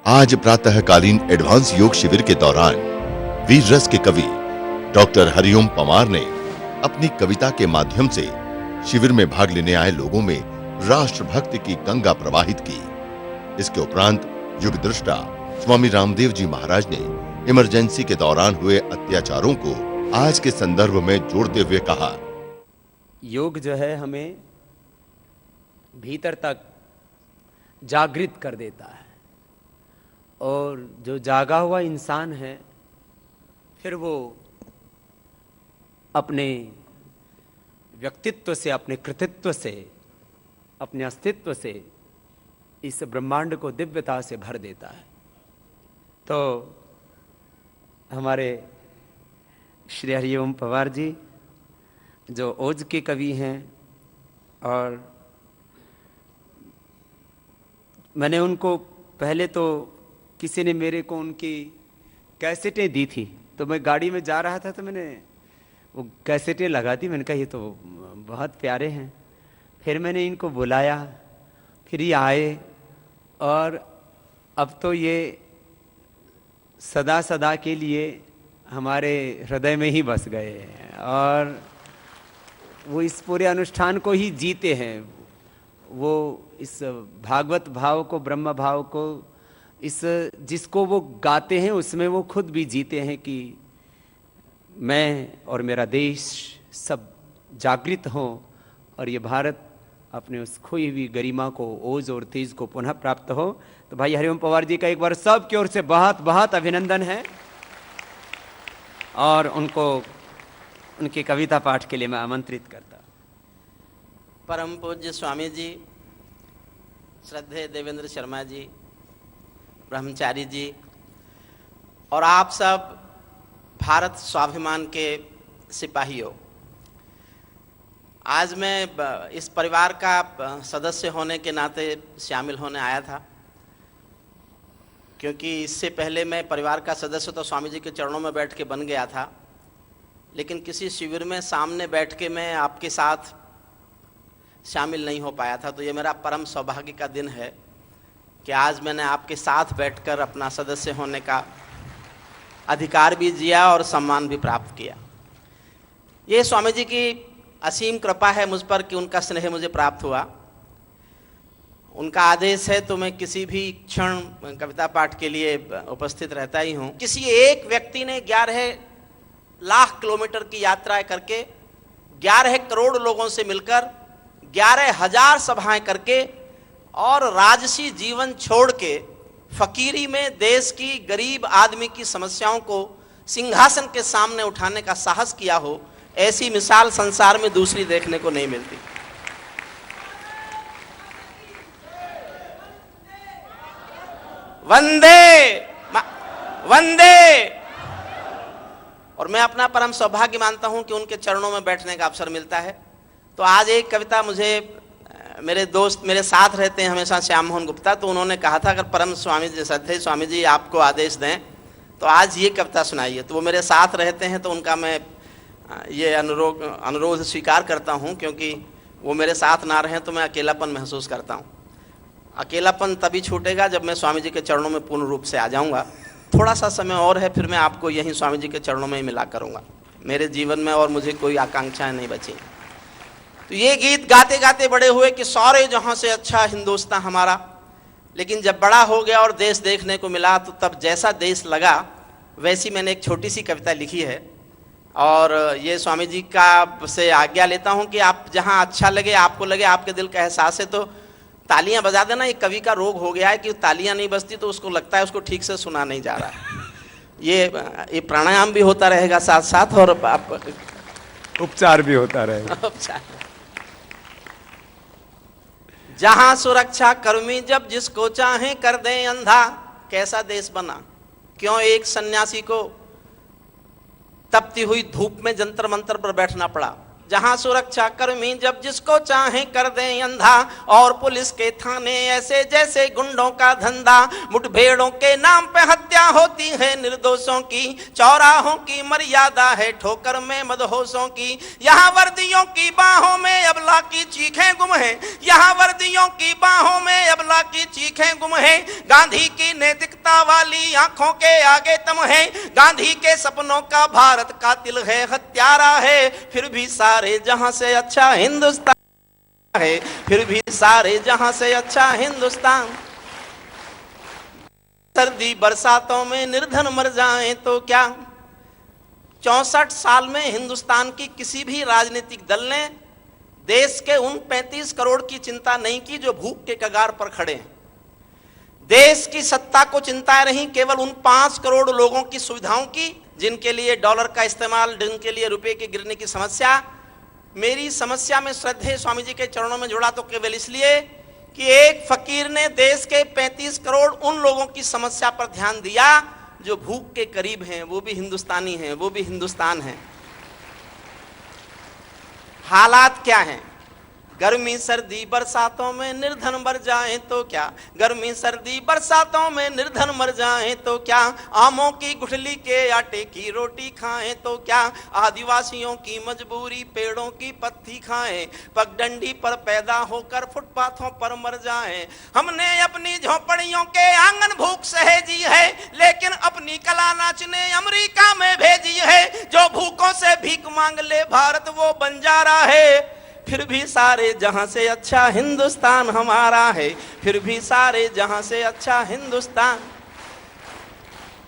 आज प्रातःकालीन एडवांस योग शिविर के दौरान वीर रस के कवि डॉक्टर हरिओम पंवार ने अपनी कविता के माध्यम से शिविर में भाग लेने आए लोगों में राष्ट्रभक्ति की गंगा प्रवाहित की। इसके उपरांत युग दृष्टा स्वामी रामदेव जी महाराज ने इमरजेंसी के दौरान हुए अत्याचारों को आज के संदर्भ में जोड़ते हुए कहा, योग जो है हमें भीतर तक जागृत कर देता है और जो जागा हुआ इंसान है फिर वो अपने व्यक्तित्व से, अपने कृतित्व से, अपने अस्तित्व से इस ब्रह्मांड को दिव्यता से भर देता है। तो हमारे श्री हरिओम पंवार जी जो ओज के कवि हैं और मैंने उनको पहले तो किसी ने मेरे को उनकी कैसेटें दी थी, तो मैं गाड़ी में जा रहा था तो मैंने वो कैसेटें लगा दी। मैंने कहा ये तो बहुत प्यारे हैं। फिर मैंने इनको बुलाया, फिर ये आए और अब तो ये सदा सदा के लिए हमारे हृदय में ही बस गए हैं और वो इस पूरे अनुष्ठान को ही जीते हैं। वो इस भागवत भाव को, ब्रह्म भाव को, इस जिसको वो गाते हैं उसमें वो खुद भी जीते हैं कि मैं और मेरा देश सब जागृत हों और ये भारत अपने उस खोई हुई गरिमा को, ओज और तेज को पुनः प्राप्त हो। तो भाई हरिओम पंवार जी का एक बार सब की ओर से बहुत बहुत अभिनंदन है और उनको उनकी कविता पाठ के लिए मैं आमंत्रित करता। परम पूज्य स्वामी जी, श्रद्धेय देवेंद्र शर्मा जी, ब्रह्मचारी जी और आप सब भारत स्वाभिमान के सिपाहियों, आज मैं इस परिवार का सदस्य होने के नाते शामिल होने आया था, क्योंकि इससे पहले मैं परिवार का सदस्य तो स्वामी जी के चरणों में बैठ के बन गया था, लेकिन किसी शिविर में सामने बैठ के मैं आपके साथ शामिल नहीं हो पाया था। तो ये मेरा परम सौभाग्य का दिन है कि आज मैंने आपके साथ बैठकर अपना सदस्य होने का अधिकार भी जिया और सम्मान भी प्राप्त किया। ये स्वामी जी की असीम कृपा है मुझ पर कि उनका स्नेह मुझे प्राप्त हुआ। उनका आदेश है तो मैं किसी भी क्षण कविता पाठ के लिए उपस्थित रहता ही हूँ। किसी एक व्यक्ति ने 11 लाख किलोमीटर की यात्रा करके 11 करोड़ लोगों से मिलकर 11,000 सभाएं करके और राजसी जीवन छोड़ के फकीरी में देश की गरीब आदमी की समस्याओं को सिंहासन के सामने उठाने का साहस किया हो, ऐसी मिसाल संसार में दूसरी देखने को नहीं मिलती। वंदे वंदे। और मैं अपना परम सौभाग्य मानता हूं कि उनके चरणों में बैठने का अवसर मिलता है। तो आज एक कविता मुझे मेरे दोस्त मेरे साथ रहते हैं हमेशा, श्याम मोहन गुप्ता, तो उन्होंने कहा था अगर परम स्वामी जी श्रद्धेय स्वामी जी आपको आदेश दें तो आज ये कविता सुनाइए। तो वो मेरे साथ रहते हैं तो उनका मैं ये अनुरोध स्वीकार करता हूँ, क्योंकि वो मेरे साथ ना रहें तो मैं अकेलापन महसूस करता हूँ। अकेलापन तभी छूटेगा जब मैं स्वामी जी के चरणों में पूर्ण रूप से आ जाऊँगा। थोड़ा सा समय और है, फिर मैं आपको यहीं स्वामी जी के चरणों में ही मिला करूँगा। मेरे जीवन में और मुझे कोई आकांक्षाएं नहीं बची। तो ये गीत गाते गाते बड़े हुए कि सारे जहाँ से अच्छा हिंदुस्तान हमारा, लेकिन जब बड़ा हो गया और देश देखने को मिला तो तब जैसा देश लगा वैसी मैंने एक छोटी सी कविता लिखी है। और ये स्वामी जी का से आज्ञा लेता हूँ कि आप जहाँ अच्छा लगे, आपको लगे, आपके दिल का एहसास है तो तालियां बजा देना। ये कवि का रोग हो गया है कि तालियां नहीं बजती तो उसको लगता है उसको ठीक से सुना नहीं जा रहा है। ये प्राणायाम भी होता रहेगा साथ साथ और उपचार भी होता रहेगा। उपचार। जहां सुरक्षा कर्मी जब जिसको चाहे कर दे अंधा, कैसा देश बना। क्यों एक सन्यासी को तपती हुई धूप में जंतर मंतर पर बैठना पड़ा। जहां सुरक्षा कर्मी जब जिसको चाहे कर दें अंधा, और पुलिस के थाने ऐसे जैसे गुंडों का धंधा। मुठभेड़ों के नाम पे हत्या होती है निर्दोषों की, चौराहों की मर्यादा है ठोकर में मदहोशों की। यहाँ वर्दियों की बाहों में अबला की चीखें गुम है, यहाँ वर्दियों की बाहों में अबला की चीखें गुम है। गांधी की नैतिकता वाली आंखों के आगे तम है, गांधी के सपनों का भारत कातिल है, हत्यारा है, फिर भी सारे जहां से अच्छा हिंदुस्तान है, फिर भी सारे जहां से अच्छा हिंदुस्तान। सर्दी बरसातों में निर्धन मर जाएं तो क्या। 64 साल में हिंदुस्तान की किसी भी राजनीतिक दल ने देश के उन 35 करोड़ की चिंता नहीं की जो भूख के कगार पर खड़े हैं। देश की सत्ता को चिंता रही केवल उन 5 करोड़ लोगों की सुविधाओं की, जिनके लिए डॉलर का इस्तेमाल, जिनके लिए रुपए के गिरने की समस्या। मेरी समस्या में श्रद्धेय स्वामी जी के चरणों में जुड़ा तो केवल इसलिए कि एक फकीर ने देश के 35 करोड़ उन लोगों की समस्या पर ध्यान दिया जो भूख के करीब हैं, वो भी हिंदुस्तानी हैं, वो भी हिंदुस्तान है। हालात क्या हैं? गर्मी सर्दी बरसातों में निर्धन मर जाएं तो क्या, गर्मी सर्दी बरसातों में निर्धन मर जाएं तो क्या। आमों की गुठली के आटे की रोटी खाएं तो क्या, आदिवासियों की मजबूरी पेड़ों की पत्ती खाएं, पगडंडी पर पैदा होकर फुटपाथों पर मर जाएं। हमने अपनी झोपड़ियों के आंगन भूख सहेजी है, लेकिन अपनी कला नाचने अमेरिका में भेजी है। जो भूखों से भीख मांग ले भारत वो बंजारा है, फिर भी सारे जहां से अच्छा हिंदुस्तान हमारा है, फिर भी सारे जहां से अच्छा हिंदुस्तान,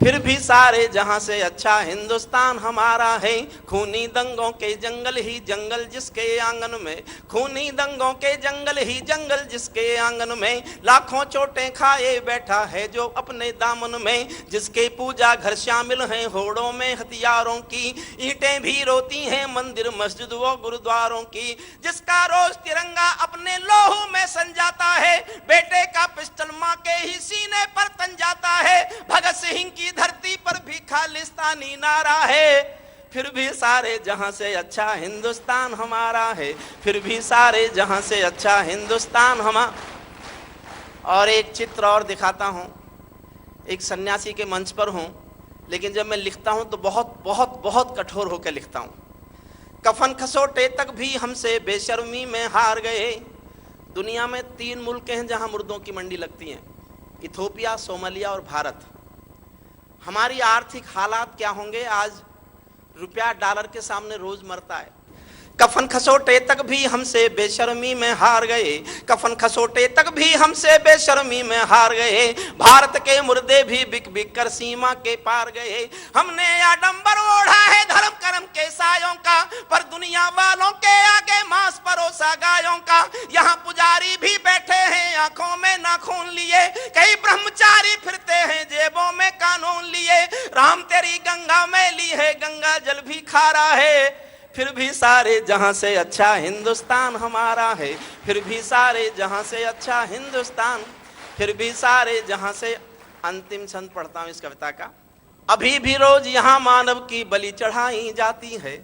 फिर भी सारे जहां से अच्छा हिंदुस्तान हमारा है। खूनी दंगों के जंगल ही जंगल जिसके आंगन में, खूनी दंगों के जंगल ही जंगल जिसके आंगन में, लाखों चोटें खाए बैठा है जो अपने दामन में, जिसके पूजा घर शामिल हैं होड़ों में हथियारों की, ईंटें भी रोती हैं मंदिर मस्जिद व गुरुद्वारों की, जिसका रोज तिरंगा अपने लोहू में सन जाता है, बेटे का पिस्टल मां के ही सीने पर तन जाता है। भगत सिंह की धरती पर भी खालिस्तानी नारा है, फिर भी सारे जहां से अच्छा हिंदुस्तान हमारा है, फिर भी सारे जहां से अच्छा हिंदुस्तान हमारा। और एक चित्र और दिखाता हूं। एक सन्यासी के मंच पर हूं, लेकिन जब मैं लिखता हूं तो बहुत बहुत बहुत कठोर होकर लिखता हूं। कफन खसोटे तक भी हमसे बेशर्मी में हार गए। दुनिया में 3 मुल्क हैं जहां मुर्दों की मंडी लगती है, इथोपिया, सोमालिया और भारत। हमारी आर्थिक हालात क्या होंगे? आज रुपया डॉलर के सामने रोज मरता है। कफन खसोटे तक भी हमसे बेशर्मी में हार गए, कफन खसोटे तक भी हमसे बेशर्मी में हार गए। भारत के मुर्दे भी बिक बिक कर सीमा के पार गए। हमने आडंबर ओढ़ा है धर्म कर्म के सायों का, पर दुनिया वालों के आगे मांस परोसा गायों का। यहाँ पुजारी भी बैठे हैं आंखों में नाखून लिए, कई ब्रह्मचारी फिरते हैं जेबों में कानून लिए। राम तेरी गंगा में ली है, गंगा जल भी खारा है, फिर भी सारे जहां से अच्छा हिंदुस्तान हमारा है, फिर भी सारे जहां से अच्छा हिंदुस्तान, फिर भी सारे जहां से। अंतिम छंद पढ़ता हूं इस कविता का। अभी भी रोज यहाँ मानव की बलि चढ़ाई जाती है,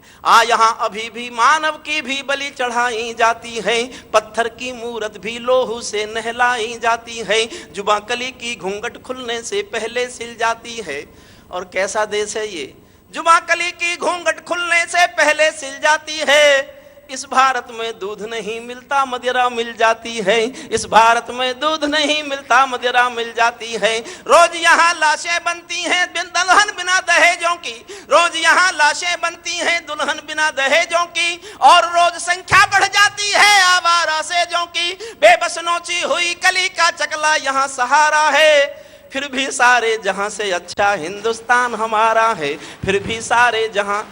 यहाँ अभी भी मानव की भी बलि चढ़ाई जाती है। पत्थर की मूरत भी लोहू से नहलाई जाती है, जुबां कली की घूंघट खुलने से पहले सिल जाती है। और कैसा देश है ये, जुबां कली की घूंघट खुलने से पहले सिल जाती है। इस भारत में दूध नहीं मिलता मदिरा मिल जाती है, इस भारत में दूध नहीं मिलता मदिरा मिल जाती है। रोज यहाँ लाशें बनती हैं दुल्हन बिना दहेजों की, रोज यहाँ लाशें बनती हैं दुल्हन बिना दहेजों की। और रोज संख्या बढ़ जाती है आवारा सेजों की, बेबस नोची हुई कली का चकला यहाँ सहारा है। फिर भी सारे जहां से अच्छा हिंदुस्तान हमारा है, फिर भी सारे जहां।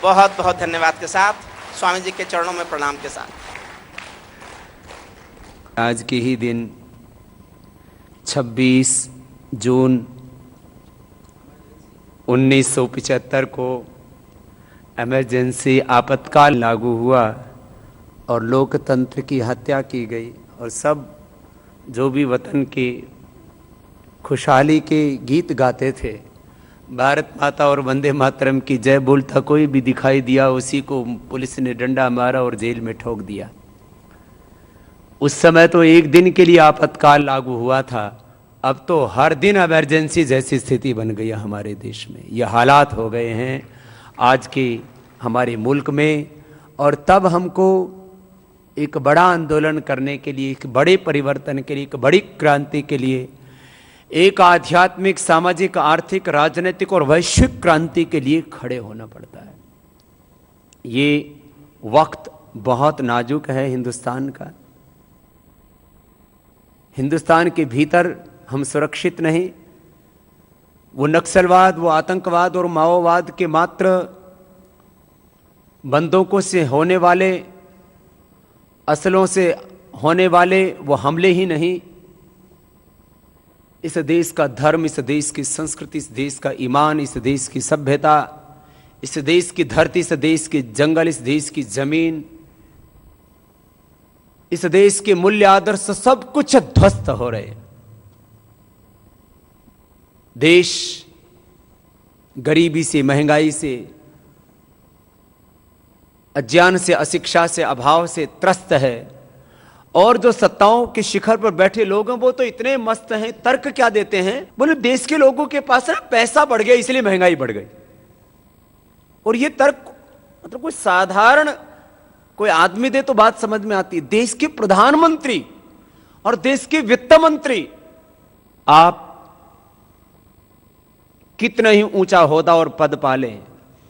बहुत बहुत धन्यवाद के साथ, स्वामी जी के चरणों में प्रणाम के साथ। आज के ही दिन 26 जून 1975 को इमरजेंसी आपातकाल लागू हुआ और लोकतंत्र की हत्या की गई। और सब जो भी वतन की खुशहाली के गीत गाते थे भारत माता और वंदे मातरम की जय बोलता कोई भी दिखाई दिया, उसी को पुलिस ने डंडा मारा और जेल में ठोक दिया। उस समय तो एक दिन के लिए आपातकाल लागू हुआ था, अब तो हर दिन इमरजेंसी जैसी स्थिति बन गई है हमारे देश में। ये हालात हो गए हैं आज के हमारे मुल्क में। और तब हमको एक बड़ा आंदोलन करने के लिए, एक बड़े परिवर्तन के लिए, एक बड़ी क्रांति के लिए, एक आध्यात्मिक, सामाजिक, आर्थिक, राजनीतिक और वैश्विक क्रांति के लिए खड़े होना पड़ता है। ये वक्त बहुत नाजुक है हिंदुस्तान का। हिंदुस्तान के भीतर हम सुरक्षित नहीं। वो नक्सलवाद, वो आतंकवाद और माओवाद के मात्र बंदूकों से होने वाले, असलों से होने वाले वो हमले ही नहीं, इस देश का धर्म, इस देश की संस्कृति, इस देश का ईमान, इस देश की सभ्यता, इस देश की धरती, इस देश के जंगल, इस देश की जमीन, इस देश के मूल्य आदर्श सब कुछ ध्वस्त हो रहे हैं। देश गरीबी से, महंगाई से, अज्ञान से, अशिक्षा से, अभाव से त्रस्त है। और जो सत्ताओं के शिखर पर बैठे लोग हैं वो तो इतने मस्त हैं, तर्क क्या देते हैं, बोले देश के लोगों के पास ना पैसा बढ़ गया इसलिए महंगाई बढ़ गई। और ये तर्क मतलब कोई साधारण कोई आदमी दे तो बात समझ में आती है। देश के प्रधानमंत्री और देश के वित्त मंत्री, आप कितना ही ऊंचा होदा और पद पालें,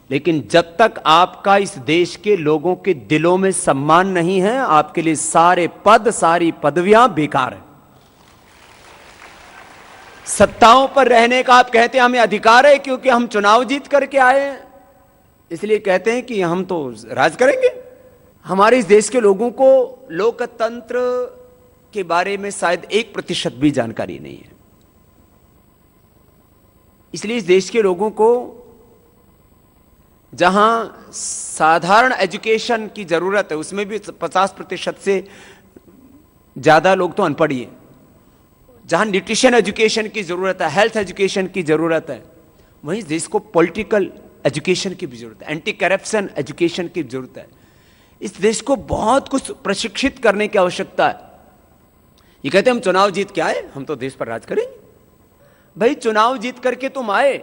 लेकिन जब तक आपका इस देश के लोगों के दिलों में सम्मान नहीं है, आपके लिए सारे पद, सारी पदवियां बेकार है। सत्ताओं पर रहने का आप कहते हैं हमें अधिकार है क्योंकि हम चुनाव जीत करके आए हैं, इसलिए कहते हैं कि हम तो राज करेंगे। हमारे इस देश के लोगों को लोकतंत्र के बारे में शायद 1% भी जानकारी नहीं है। इसलिए इस देश के लोगों को जहां साधारण एजुकेशन की जरूरत है, उसमें भी 50% से ज्यादा लोग तो अनपढ़ ही हैं। जहां न्यूट्रिशन एजुकेशन की जरूरत है, हेल्थ एजुकेशन की जरूरत है, वहीं देश को पॉलिटिकल एजुकेशन की भी जरूरत है, एंटी करप्शन एजुकेशन की जरूरत है। इस देश को बहुत कुछ प्रशिक्षित करने की आवश्यकता है। ये कहते हैं हम चुनाव जीत के आए, हम तो देश पर राज करेंगे। भाई चुनाव जीत करके तुम आए,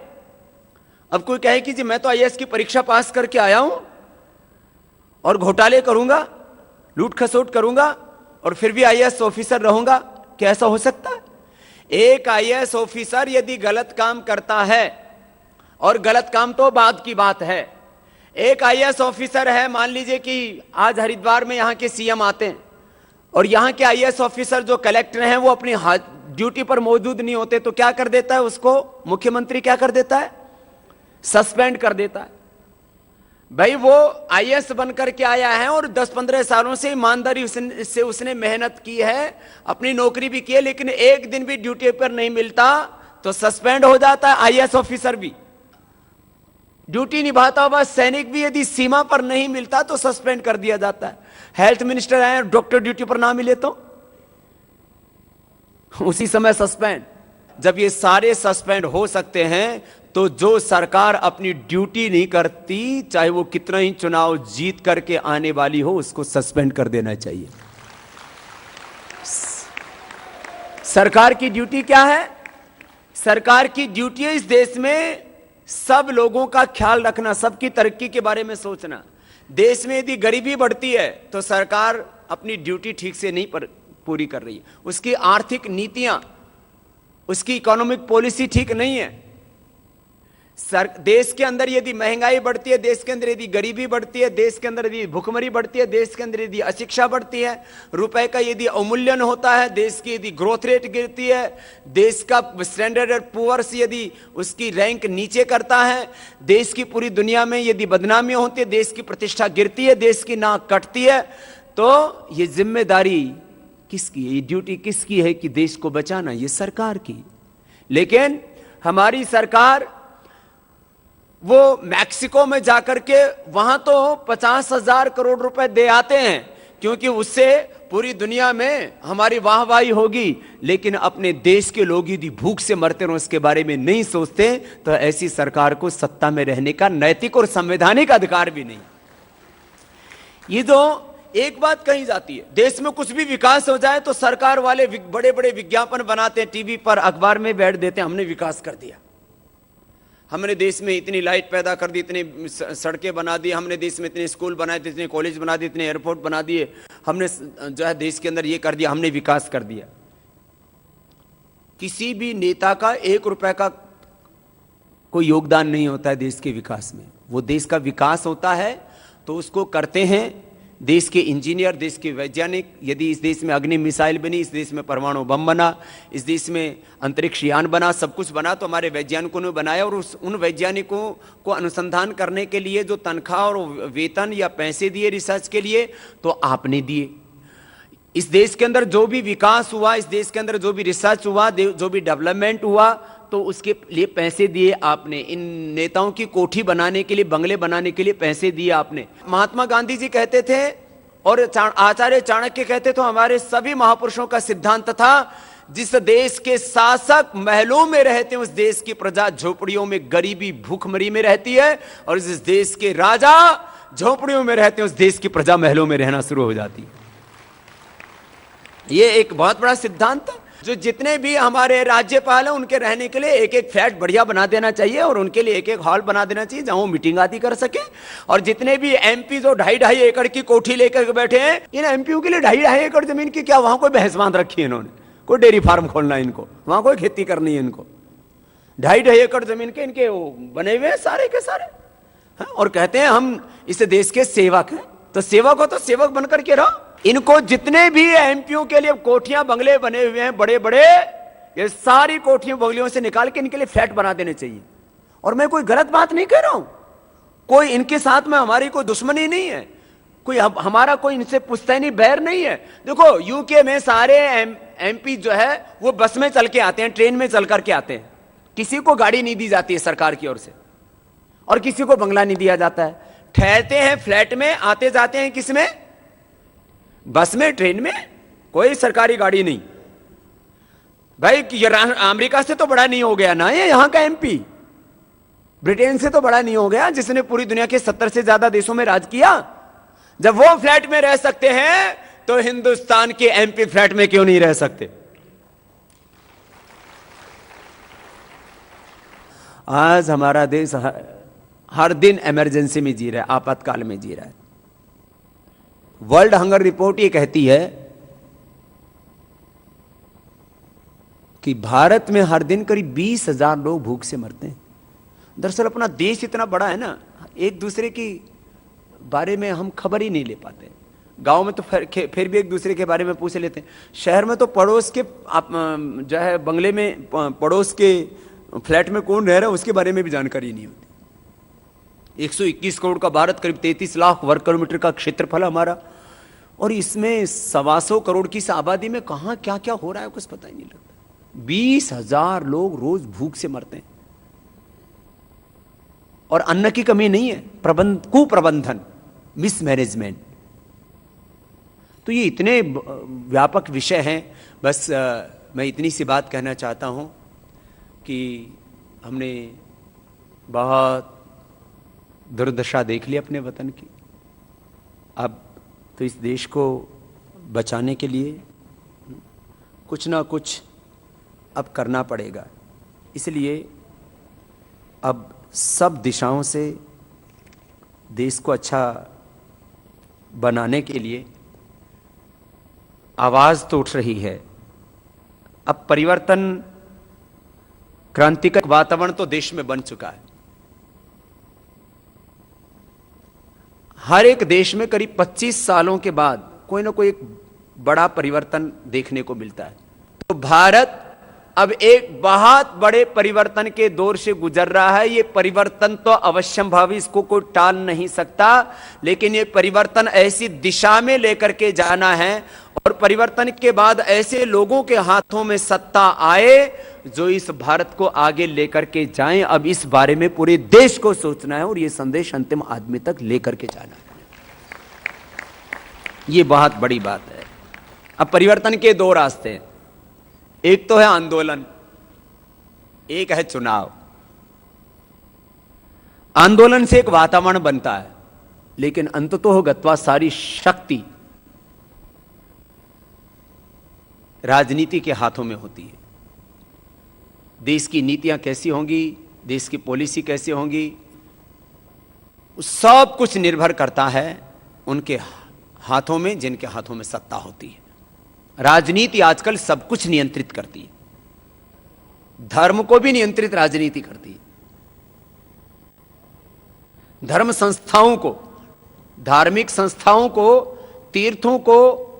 अब कोई कहे कि जी मैं तो आईएएस की परीक्षा पास करके आया हूं और घोटाले करूंगा, लूट खसोट करूंगा और फिर भी आईएएस ऑफिसर रहूंगा, क्या ऐसा हो सकता है? एक आईएएस ऑफिसर यदि गलत काम करता है, और गलत काम तो बाद की बात है, एक आईएएस ऑफिसर है, मान लीजिए कि आज हरिद्वार में यहां के सीएम आते हैं और यहां के आईएएस ऑफिसर जो कलेक्टर हैं वो अपनी ड्यूटी पर मौजूद नहीं होते, तो क्या कर देता है उसको मुख्यमंत्री, क्या कर देता है? सस्पेंड कर देता है। भाई वो आईएएस बनकर के आया है और 10-15 सालों से ईमानदारी से उसने मेहनत की है, अपनी नौकरी भी की है, लेकिन एक दिन भी ड्यूटी पर नहीं मिलता तो सस्पेंड हो जाता है। आईएएस ऑफिसर भी, ड्यूटी निभाता हुआ सैनिक भी यदि सीमा पर नहीं मिलता तो सस्पेंड कर दिया जाता है। हेल्थ मिनिस्टर आए, डॉक्टर ड्यूटी पर ना मिले तो उसी समय सस्पेंड। जब ये सारे सस्पेंड हो सकते हैं तो जो सरकार अपनी ड्यूटी नहीं करती, चाहे वो कितना ही चुनाव जीत करके आने वाली हो, उसको सस्पेंड कर देना चाहिए। सरकार की ड्यूटी क्या है? सरकार की ड्यूटी है इस देश में सब लोगों का ख्याल रखना, सबकी तरक्की के बारे में सोचना। देश में यदि गरीबी बढ़ती है तो सरकार अपनी ड्यूटी ठीक से नहीं पूरी कर रही है, उसकी आर्थिक नीतियां, उसकी इकोनॉमिक पॉलिसी ठीक नहीं है। देश के अंदर यदि महंगाई बढ़ती है, देश के अंदर यदि गरीबी बढ़ती है, देश के अंदर यदि भुखमरी बढ़ती है, देश के अंदर यदि अशिक्षा बढ़ती है, रुपए का यदि अवमूल्यन होता है, देश की यदि ग्रोथ रेट गिरती है, देश का स्टैंडर्ड और पुअर्स यदि उसकी रैंक नीचे करता है, देश की पूरी दुनिया में यदि बदनामी होती है, देश की प्रतिष्ठा गिरती है, देश की नाक कटती है, तो ये जिम्मेदारी किसकी है? ये ड्यूटी किसकी है कि देश को बचाना? ये सरकार की। लेकिन हमारी सरकार वो मैक्सिको में जाकर के वहां तो 50,000 करोड़ रुपए दे आते हैं, क्योंकि उससे पूरी दुनिया में हमारी वाहवाही होगी, लेकिन अपने देश के लोग यदि भूख से मरते रहो उसके बारे में नहीं सोचते तो ऐसी सरकार को सत्ता में रहने का नैतिक और संवैधानिक अधिकार भी नहीं। ये तो एक बात कही जाती है, देश में कुछ भी विकास हो जाए तो सरकार वाले बड़े बड़े विज्ञापन बनाते हैं, टीवी पर अखबार में बैठ देते हैं, हमने विकास कर दिया, हमने देश में इतनी लाइट पैदा कर दी, इतनी सड़कें बना दी, हमने देश में इतने स्कूल बनाए थे, इतने कॉलेज बना दिए, इतने एयरपोर्ट बना दिए, हमने जो है देश के अंदर ये कर दिया, हमने विकास कर दिया। किसी भी नेता का 1 रुपए का कोई योगदान नहीं होता है देश के विकास में। वो देश का विकास होता है तो उसको करते हैं देश के इंजीनियर, देश के वैज्ञानिक। यदि इस देश में अग्नि मिसाइल बनी, इस देश में परमाणु बम बना, इस देश में अंतरिक्ष यान बना, सब कुछ बना तो हमारे वैज्ञानिकों ने बनाया, और उन वैज्ञानिकों को अनुसंधान करने के लिए जो तनख्वाह और वेतन या पैसे दिए रिसर्च के लिए तो आपने दिए। इस देश के अंदर जो भी विकास हुआ, इस देश के अंदर जो भी रिसर्च हुआ, जो भी डेवलपमेंट हुआ तो उसके लिए पैसे दिए आपने। इन नेताओं की कोठी बनाने के लिए, बंगले बनाने के लिए पैसे दिए आपने। महात्मा गांधी जी कहते थे और आचार्य चाणक्य कहते थे, हमारे सभी महापुरुषों का सिद्धांत था, जिस देश के शासक महलों में रहते हैं उस देश की प्रजा झोपड़ियों में, गरीबी भूखमरी में रहती है, और जिस देश के राजा झोपड़ियों में रहते हैं उस देश की प्रजा महलों में रहना शुरू हो जाती है। ये एक बहुत बड़ा सिद्धांत है। जो जितने भी हमारे राज्यपाल हैं उनके रहने के लिए एक एक फ्लैट बढ़िया बना देना चाहिए, और उनके लिए एक एक हॉल बना देना चाहिए जहां वो मीटिंग आदि कर सके। और जितने भी एमपी जो 2.5 एकड़ की कोठी लेकर बैठे हैं, इन एमपीओ के लिए 2.5 एकड़ जमीन की क्या वहां कोई बहस बांध रखी है इन्होंने? कोई डेयरी फार्म खोलना है इनको, वहां कोई खेती करनी है इनको? 2.5 एकड़ जमीन के इनके बने हुए हैं सारे के सारे, और कहते हैं हम इस देश के सेवक हैं। तो सेवक हो तो सेवक बनकर के रहो। इनको जितने भी एमपीओ के लिए कोठियां बंगले बने हुए हैं बड़े बड़े, ये सारी कोठियां बंगलियों से निकाल के इनके लिए फ्लैट बना देने चाहिए। और मैं कोई गलत बात नहीं कह रहा हूं, कोई इनके साथ में हमारी कोई दुश्मनी नहीं है, कोई हमारा कोई इनसे पुश्तैनी बैर नहीं है। देखो यूके में सारे एमपी जो है वो बस में चल के आते हैं, ट्रेन में चल करके आते हैं, किसी को गाड़ी नहीं दी जाती है सरकार की ओर से, और किसी को बंगला नहीं दिया जाता है। ठहरते हैं फ्लैट में, आते जाते हैं किस में? बस में, ट्रेन में, कोई सरकारी गाड़ी नहीं। भाई ये अमेरिका से तो बड़ा नहीं हो गया ना ये यहां का एमपी, ब्रिटेन से तो बड़ा नहीं हो गया जिसने पूरी दुनिया के 70 से ज्यादा देशों में राज किया। जब वो फ्लैट में रह सकते हैं तो हिंदुस्तान के एमपी फ्लैट में क्यों नहीं रह सकते? आज हमारा देश हर दिन इमरजेंसी में जी रहा है, आपातकाल में जी रहा है। वर्ल्ड हंगर रिपोर्ट ये कहती है कि भारत में हर दिन करीब 20,000 लोग भूख से मरते हैं। दरअसल अपना देश इतना बड़ा है ना, एक दूसरे की बारे में हम खबर ही नहीं ले पाते। गांव में तो फिर भी एक दूसरे के बारे में पूछ लेते हैं, शहर में तो पड़ोस के जो है बंगले में, पड़ोस के फ्लैट में कौन रह रहा है उसके बारे में भी जानकारी नहीं होती। 121 करोड़ का भारत, करीब 33 लाख वर्ग किलोमीटर का क्षेत्रफल हमारा, और इसमें 125 करोड़ की आबादी में कहां क्या क्या हो रहा है कुछ पता ही नहीं लगता। 20,000 लोग रोज भूख से मरते हैं, और अन्न की कमी नहीं है, कुप्रबंधन, मिसमैनेजमेंट। तो ये इतने व्यापक विषय हैं। बस मैं इतनी सी बात कहना चाहता हूं कि हमने बहुत दुर्दशा देख ली अपने वतन की। अब तो इस देश को बचाने के लिए कुछ ना कुछ अब करना पड़ेगा। इसलिए अब सब दिशाओं से देश को अच्छा बनाने के लिए आवाज तो उठ रही है। अब परिवर्तन, क्रांतिकारी वातावरण तो देश में बन चुका है। हर एक देश में करीब 25 सालों के बाद कोई ना कोई एक बड़ा परिवर्तन देखने को मिलता है। तो भारत अब एक बहुत बड़े परिवर्तन के दौर से गुजर रहा है। ये परिवर्तन तो अवश्यंभावी, इसको कोई टाल नहीं सकता, लेकिन ये परिवर्तन ऐसी दिशा में लेकर के जाना है, और परिवर्तन के बाद ऐसे लोगों के हाथों में सत्ता आए जो इस भारत को आगे लेकर के जाएं। अब इस बारे में पूरे देश को सोचना है और ये संदेश अंतिम आदमी तक लेकर के जाना है। ये बहुत बड़ी बात है। अब परिवर्तन के दो रास्ते हैं, एक तो है आंदोलन, एक है चुनाव। आंदोलन से एक वातावरण बनता है, लेकिन अंततः गत्वा सारी शक्ति राजनीति के हाथों में होती है। देश की नीतियां कैसी होंगी, देश की पॉलिसी कैसी होंगी, सब कुछ निर्भर करता है उनके हाथों में, जिनके हाथों में सत्ता होती है। राजनीति आजकल सब कुछ नियंत्रित करती है, धर्म को भी नियंत्रित राजनीति करती है। धर्म संस्थाओं को, धार्मिक संस्थाओं को, तीर्थों को,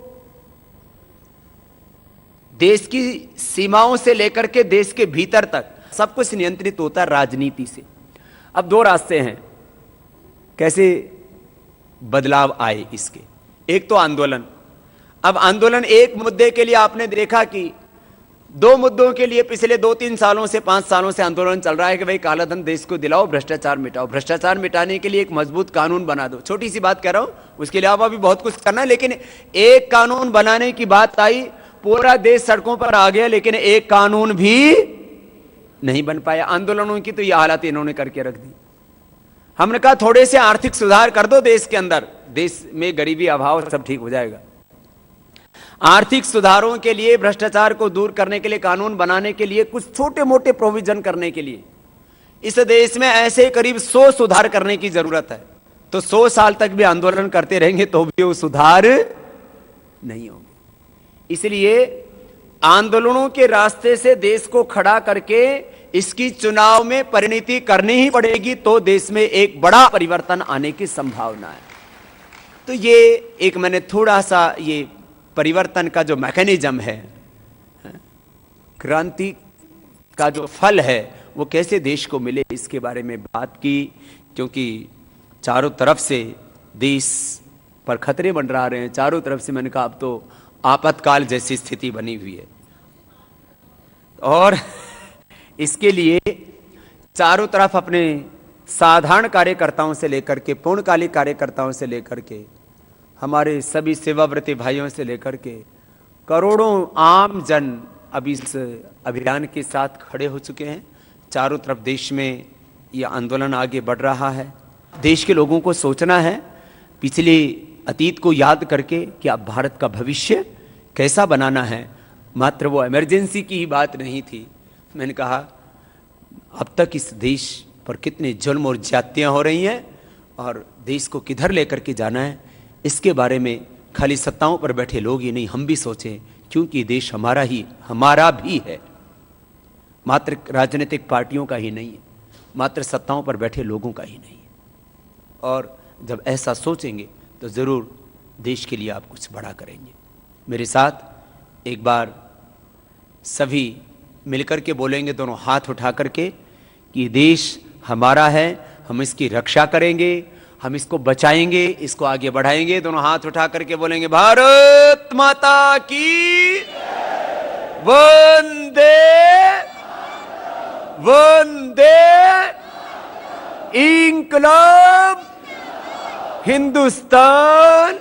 देश की सीमाओं से लेकर के देश के भीतर तक सब कुछ नियंत्रित होता है राजनीति से। अब दो रास्ते हैं कैसे बदलाव आए इसके। एक तो आंदोलन। अब आंदोलन एक मुद्दे के लिए आपने देखा कि दो मुद्दों के लिए पिछले 2-3 सालों से 5 सालों से आंदोलन चल रहा है कि भाई काला धन देश को दिलाओ, भ्रष्टाचार मिटाओ। भ्रष्टाचार मिटाने के लिए एक मजबूत कानून बना दो। छोटी सी बात कह रहा हूं, उसके अलावा भी बहुत कुछ करना है, लेकिन एक कानून बनाने की बात आई, पूरा देश सड़कों पर आ गया, लेकिन एक कानून भी नहीं बन पाया। आंदोलनों की तो ये हालत इन्होंने करके रख दी। हमने कहा थोड़े से आर्थिक सुधार कर दो देश के अंदर, देश में गरीबी अभाव सब ठीक हो जाएगा। आर्थिक सुधारों के लिए, भ्रष्टाचार को दूर करने के लिए, कानून बनाने के लिए, कुछ छोटे मोटे प्रोविजन करने के लिए इस देश में ऐसे करीब 100 सुधार करने की जरूरत है। तो 100 साल तक भी आंदोलन करते रहेंगे तो भी वो सुधार नहीं होंगे। इसलिए आंदोलनों के रास्ते से देश को खड़ा करके इसकी चुनाव में परिणति करनी ही पड़ेगी, तो देश में एक बड़ा परिवर्तन आने की संभावना है। तो ये एक मैंने थोड़ा सा ये परिवर्तन का जो मैकेनिज्म है, क्रांति का जो फल है वो कैसे देश को मिले, इसके बारे में बात की। क्योंकि चारों तरफ से देश पर खतरे मंडरा रहे हैं, चारों तरफ से मैंने कहा अब तो आपातकाल जैसी स्थिति बनी हुई है, और इसके लिए चारों तरफ अपने साधारण कार्यकर्ताओं से लेकर के पूर्णकालिक कार्यकर्ताओं से लेकर के हमारे सभी सेवाव्रती भाइयों से लेकर के करोड़ों आम जन अब इस अभियान के साथ खड़े हो चुके हैं। चारों तरफ देश में यह आंदोलन आगे बढ़ रहा है। देश के लोगों को सोचना है, पिछले अतीत को याद करके कि अब भारत का भविष्य कैसा बनाना है। मात्र वो इमरजेंसी की ही बात नहीं थी। मैंने कहा अब तक इस देश पर कितने जुल्म और ज्यादतियाँ हो रही हैं और देश को किधर लेकर के जाना है, इसके बारे में खाली सत्ताओं पर बैठे लोग ही नहीं, हम भी सोचें, क्योंकि देश हमारा भी है, मात्र राजनीतिक पार्टियों का ही नहीं है, मात्र सत्ताओं पर बैठे लोगों का ही नहीं है। और जब ऐसा सोचेंगे तो ज़रूर देश के लिए आप कुछ बड़ा करेंगे। मेरे साथ एक बार सभी मिलकर के बोलेंगे, दोनों हाथ उठा करके, कि देश हमारा है, हम इसकी रक्षा करेंगे, हम इसको बचाएंगे, इसको आगे बढ़ाएंगे। दोनों हाथ उठा करके बोलेंगे, भारत माता की वंदे वंदे, इंकलाब हिंदुस्तान